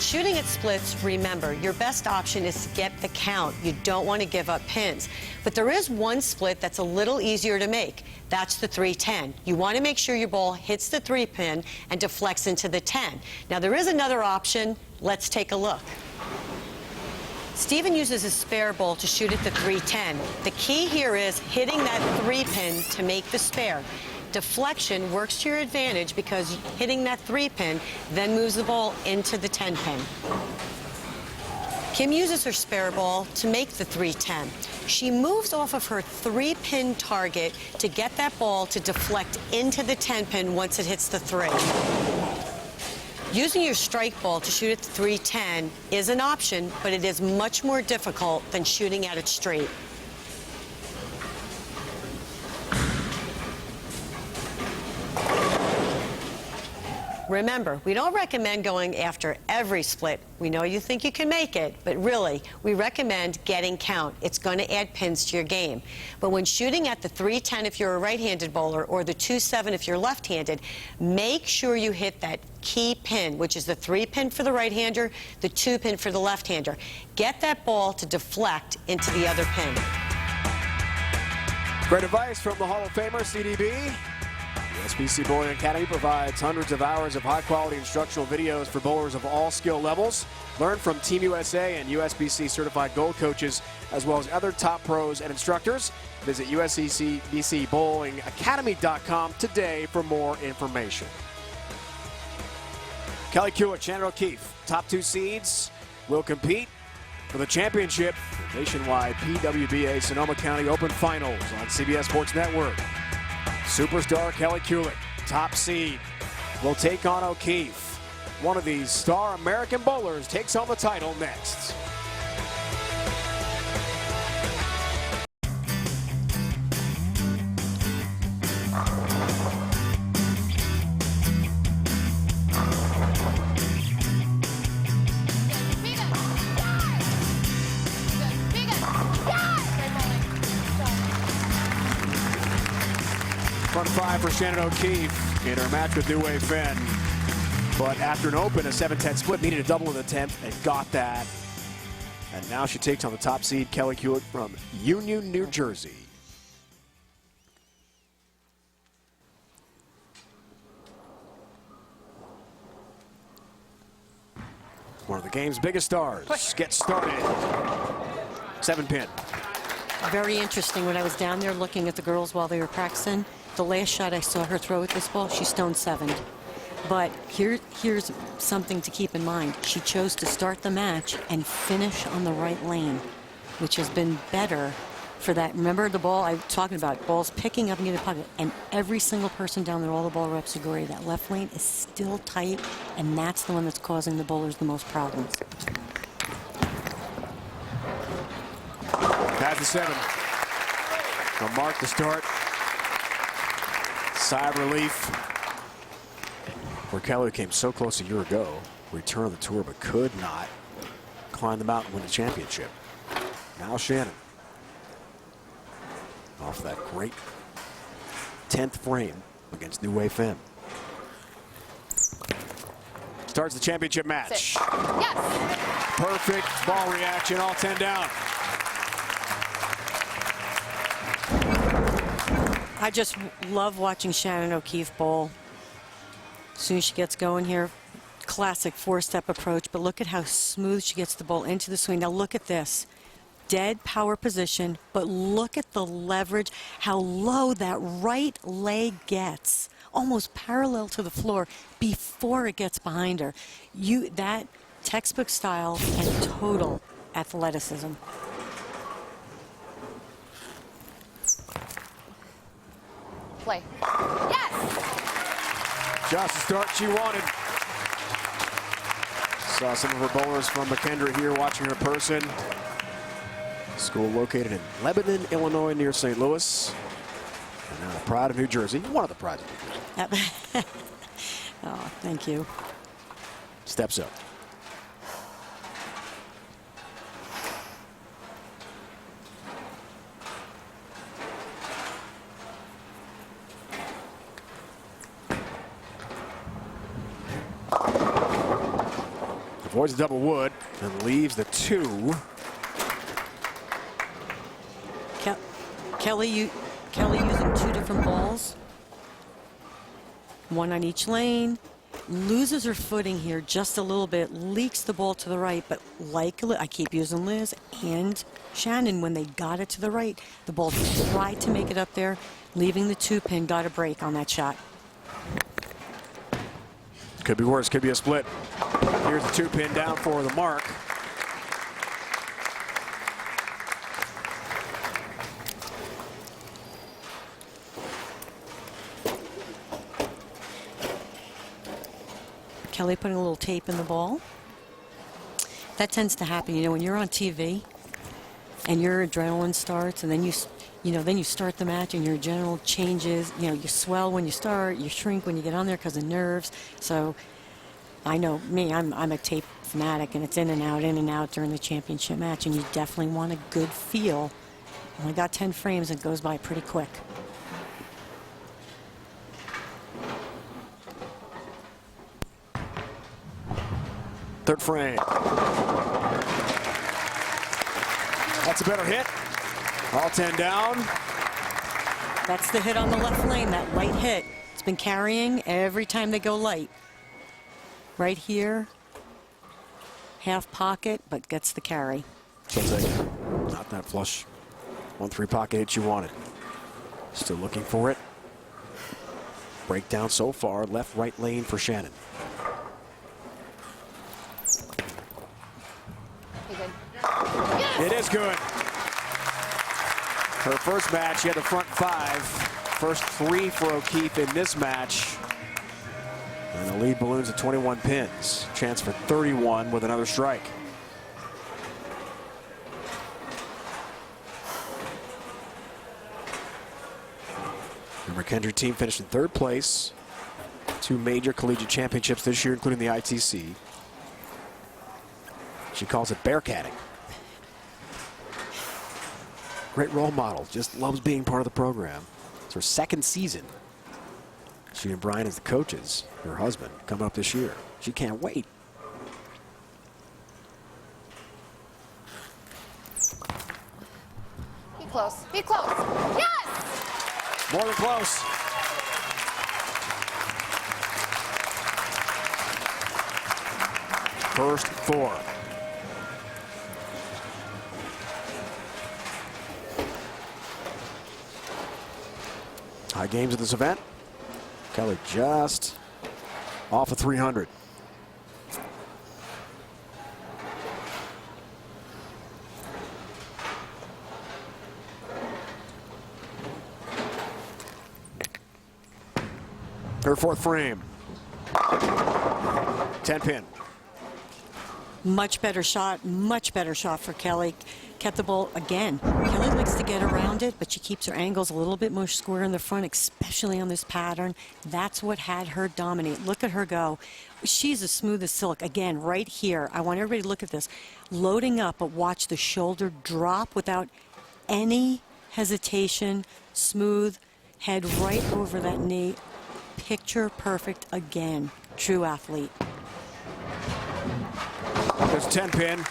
shooting at splits, remember, your best option is to get the count. You don't want to give up pins. But there is one split that's a little easier to make. That's the 3-10. You want to make sure your ball hits the 3-pin and deflects into the 10. Now, there is another option. Let's take a look. Steven uses his spare ball to shoot at the 3-10. The key here is hitting that 3-pin to make the spare. Deflection works to your advantage because hitting that 3-pin then moves the ball into the 10-pin. Kim uses her spare ball to make the 3-10. She moves off of her 3-pin target to get that ball to deflect into the 10-pin once it hits the 3. Using your strike ball to shoot at the 3-10 is an option, but it is much more difficult than shooting at it straight. Remember, we don't recommend going after every split. We know you think you can make it, but really, we recommend getting count. It's going to add pins to your game. But when shooting at the 3-10 if you're a right-handed bowler or the 2-7 if you're left-handed, make sure you hit that key pin, which is the 3-pin for the right-hander, the 2-pin for the left-hander. Get that ball to deflect into the other pin. Great advice from the Hall of Famer, CDB. USBC Bowling Academy provides hundreds of hours of high-quality instructional videos for bowlers of all skill levels. Learn from Team USA and USBC certified gold coaches, as well as other top pros and instructors. Visit USBCBowlingacademy.com today for more information. Kelly Kulick, Shannon O'Keefe, top 2 seeds will compete for the championship nationwide PWBA Sonoma County Open Finals on CBS Sports Network. Superstar Kelly Kulick, top seed, will take on O'Keefe. One of these star American bowlers takes on the title next. Front 5 for Shannon O'Keefe in her match with New Wave Fenn. But after an open, a 7-10 split, needed a double in the 10th and got that. And now she takes on the top seed, Kelly Kulick from Union, New Jersey. One of the game's biggest stars gets started. 7-pin. Very interesting. When I was down there looking at the girls while they were practicing, the last shot I saw her throw with this ball, she stone 7'd. But here's something to keep in mind. She chose to start the match and finish on the right lane, which has been better for that. Remember the ball I was talking about, balls picking up and getting the pocket, and every single person down there, all the ball reps agree, that left lane is still tight, and that's the one that's causing the bowlers the most problems. Has the 7. Will mark the start. Sigh of relief for Kelly, came so close a year ago, return of the tour, but could not climb the mountain and win the championship. Now Shannon, off that great 10th frame against New Wave Fenn. Starts the championship match. Yes. Perfect ball reaction, all 10 down. I just love watching Shannon O'Keefe bowl. As soon as she gets going here, classic 4-step approach, but look at how smooth she gets the ball into the swing. Now look at this. Dead power position, but look at the leverage, how low that right leg gets, almost parallel to the floor before it gets behind her. That textbook style and total athleticism. Play. Yes! Just the start she wanted. Saw some of her bowlers from McKendree here watching her person. School located in Lebanon, Illinois, near St. Louis. And now the pride of New Jersey. One of the prides of New Jersey. Yep. Oh, thank you. Steps up. Avoids the double wood and leaves the 2. Kelly using 2 different balls. 1 on each lane. Loses her footing here just a little bit. Leaks the ball to the right, but like I keep using Liz and Shannon, when they got it to the right, the ball tried to make it up there, leaving the 2-pin. Got a break on that shot. Could be worse, could be a split. Here's the 2-pin down for the mark. Kelly putting a little tape in the ball. That tends to happen, when you're on TV and your adrenaline starts, and then then you start the match and your adrenaline changes. You swell when you start, you shrink when you get on there because of nerves. So I know me, I'm a tape fanatic, and it's in and out during the championship match, and you definitely want a good feel. Only got 10 frames, it goes by pretty quick. Third frame. That's a better hit. All 10 down. That's the hit on the left lane, that light hit. It's been carrying every time they go light. Right here, half pocket, but gets the carry. So it's like not that flush 1-3 pocket hit you wanted. Still looking for it. Breakdown so far, left, right lane for Shannon. It is good. Her first match, she had the front 5. First 3 for O'Keefe in this match. And the lead balloons at 21 pins. Chance for 31 with another strike. The McKendry team finished in 3rd place. 2 major collegiate championships this year, including the ITC. She calls it bearcatting. Great role model, just loves being part of the program. It's her 2nd season. She and Brian as the coaches, her husband, coming up this year. She can't wait. Be close. Be close. Yes! More than close. First 4. High games at this event. Kelly just off of 300. Her 4th frame. 10 pin. Much better shot for Kelly. Kept the ball again. Kelly likes to get around it, but she keeps her angles a little bit more square in the front, especially on this pattern. That's what had her dominate. Look at her go. She's as smooth as silk. Again, right here. I want everybody to look at this. Loading up, but watch the shoulder drop without any hesitation. Smooth. Head right over that knee. Picture perfect again. True athlete. There's a 10 pin.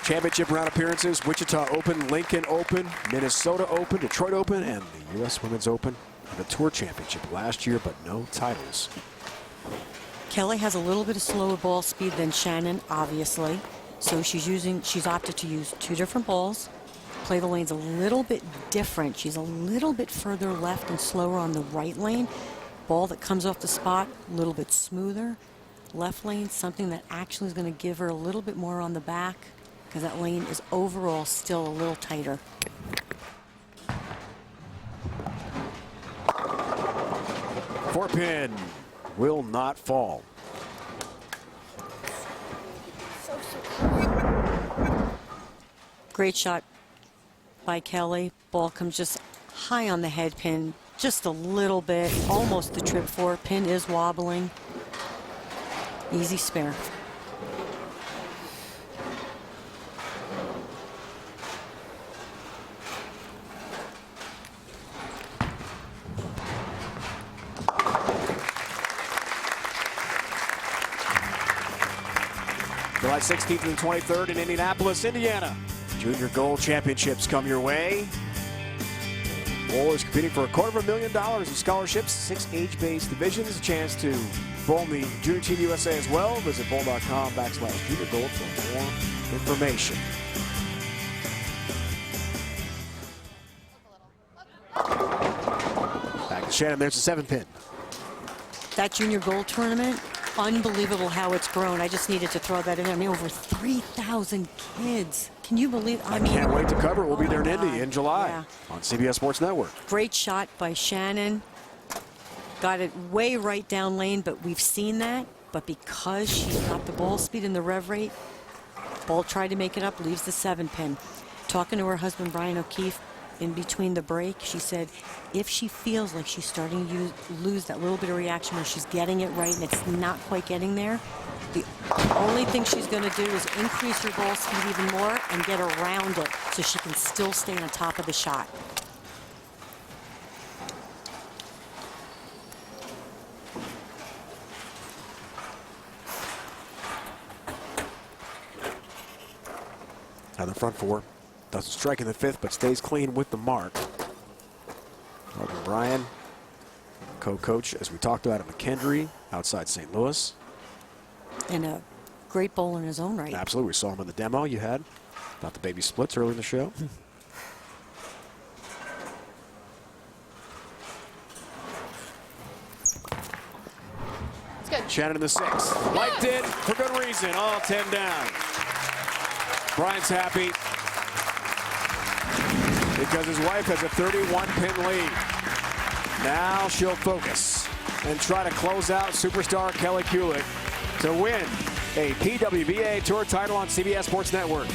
Championship round appearances: Wichita Open, Lincoln Open, Minnesota Open, Detroit Open, and the U.S. Women's Open. The Tour Championship last year, but no titles. Kelly has a little bit of slower ball speed than Shannon, obviously. So she's opted to use 2 different balls. Play the lanes a little bit different. She's a little bit further left and slower on the right lane. Ball that comes off the spot, a little bit smoother. Left lane, something that actually is going to give her a little bit more on the back, because that lane is overall still a little tighter. Four pin will not fall. Great shot by Kelly. Ball comes just high on the head pin, just a little bit, almost the trip 4. Pin is wobbling. Easy spare. July 16th to the 23rd in Indianapolis, Indiana. Junior Gold Championships come your way. Bowlers competing for $250,000 in scholarships, 6 age-based divisions, a chance to bowl in the Junior Team USA as well. Visit bowl.com/Junior Gold for more information. Back to Shannon, there's a 7-pin. That Junior Gold tournament, unbelievable how it's grown. I just needed to throw that in there. I mean, over 3,000 kids. Can you believe? I mean, can't wait to cover it. We'll be there in my Indy God. in July Yeah. on CBS Sports Network. Great shot by Shannon. Got it way right down lane, but we've seen that. But because she's got the ball speed and the rev rate, ball tried to make it up, leaves the 7-pin. Talking to her husband, Brian O'Keefe, in between the break, she said if she feels like she's starting to lose that little bit of reaction where she's getting it right and it's not quite getting there, the only thing she's going to do is increase her ball speed even more and get around it so she can still stay on top of the shot. Now the front four doesn't strike in the 5th, but stays clean with the mark. Martin Bryan, co-coach, as we talked about at McKendree, outside St. Louis. And a great bowler in his own right. Absolutely. We saw him in the demo you had about the baby splits early in the show. It's good. Shannon in the 6th. Liked it for good reason. All 10 down. Brian's happy because his wife has a 31-pin lead. Now she'll focus and try to close out superstar Kelly Kulick to win a PWBA Tour title on CBS Sports Network.